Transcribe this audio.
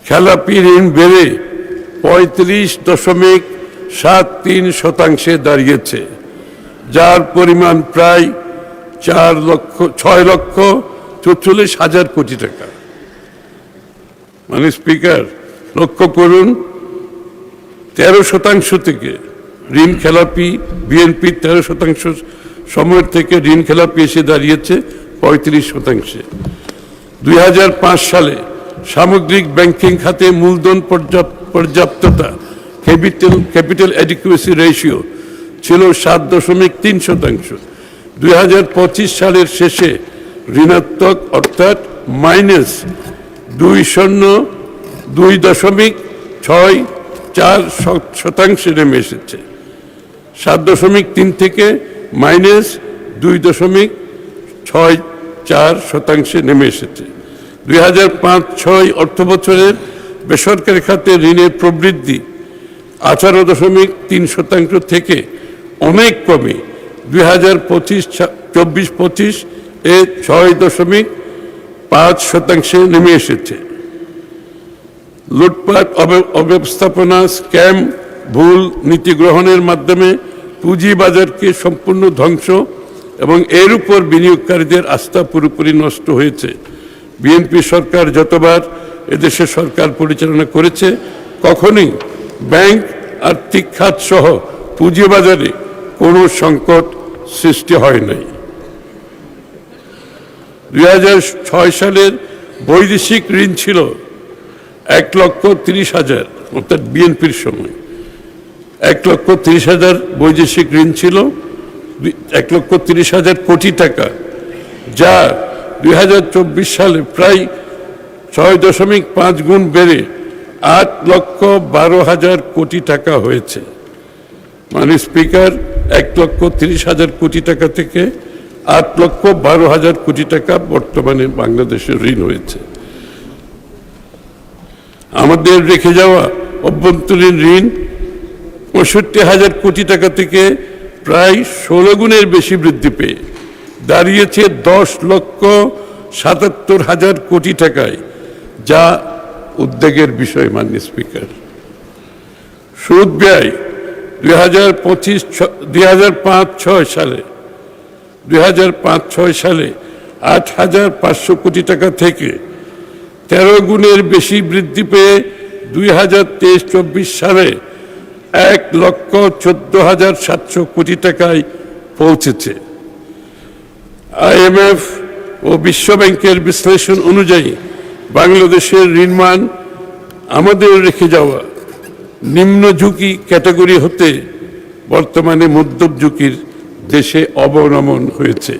খেলাপি ঋণ বেড়ে 35.73% দাঁড়িয়েছে, যার পরিমাণ প্রায় 6,44,000 কোটি টাকা। মানে স্পিকার, লক্ষ্য করুন, 13% থেকে ঋণ খেলাপি, বিএনপি 13% সময়ের থেকে ঋণ খেলাপি এসে দাঁড়িয়েছে 35%। 2005 সালে সামগ্রিক ব্যাংকিং খাতে মূলধন পর্যাপ্ততা ক্যাপিটাল অ্যাডিকুয়েসি রেশিও ছিল 7.3%। 2025 সালের শেষে ঋণাত্মক অর্থাৎ -2.64% নেমে এসেছে। 7.3 থেকে -2.64% নেমে এসেছে। 2005-06 অর্থ বছরের বেসরকারি খাতে ঋণের প্রবৃদ্ধি 18.3% থেকে অনেক কমে 2024-25 এ 6.5% নেমে এসেছে। লুটপাট, অব্যবস্থাপনা, স্ক্যাম, ভুল নীতি গ্রহণের মাধ্যমে পুঁজিবাজারকে সম্পূর্ণ ধ্বংস এবং এর উপর বিনিয়োগকারীদের আস্থা পুরোপুরি নষ্ট হয়েছে। বিএনপি সরকার যতবার এদেশে সরকার পরিচালনা করেছে, কখনোই ব্যাংক, আর্থিক খাত সহ পুঁজিবাজারে কোনো সংকট সৃষ্টি হয় নাই। 2006 সালের বৈদেশিক ঋণ ছিল 1,30,000, অর্থাৎ বিএনপির সময় 1,30,000 বৈদেশিক ঋণ ছিল, 1,30,000 কোটি টাকা, যা 2024 সালে প্রায় 6.5 গুণ বেড়ে 8,12,000 কোটি টাকা হয়েছে। মানে স্পিকার, 1,30,000 কোটি টাকা থেকে 8,12,000 কোটি টাকা বর্তমানে বাংলাদেশের ঋণ হয়েছে। আমাদের রেখে যাওয়া অভ্যন্তরীণ ঋণ 65,000 কোটি টাকা থেকে প্রায় 16 গুণের বেশি বৃদ্ধি পেয়ে দাঁড়িয়েছে 10,77,000 কোটি টাকায়, যা উদ্বেগের বিষয়। মাননীয় স্পিকার, সুদ ব্যয় 2005-06 সালে 8,500 কোটি টাকা থেকে 13 গুণের বেশি বৃদ্ধি পেয়ে 2023-24 সালে 1,14,700 কোটি টাকায় পৌঁছেছে। IMF ও বিশ্ব ব্যাংকের বিশ্লেষণ অনুযায়ী বাংলাদেশের ঋণমান আমাদের রেখে যাওয়া নিম্ন ঝুঁকি ক্যাটাগরি হতে বর্তমানে মধ্যম ঝুঁকির দেশে অবনমন হয়েছে।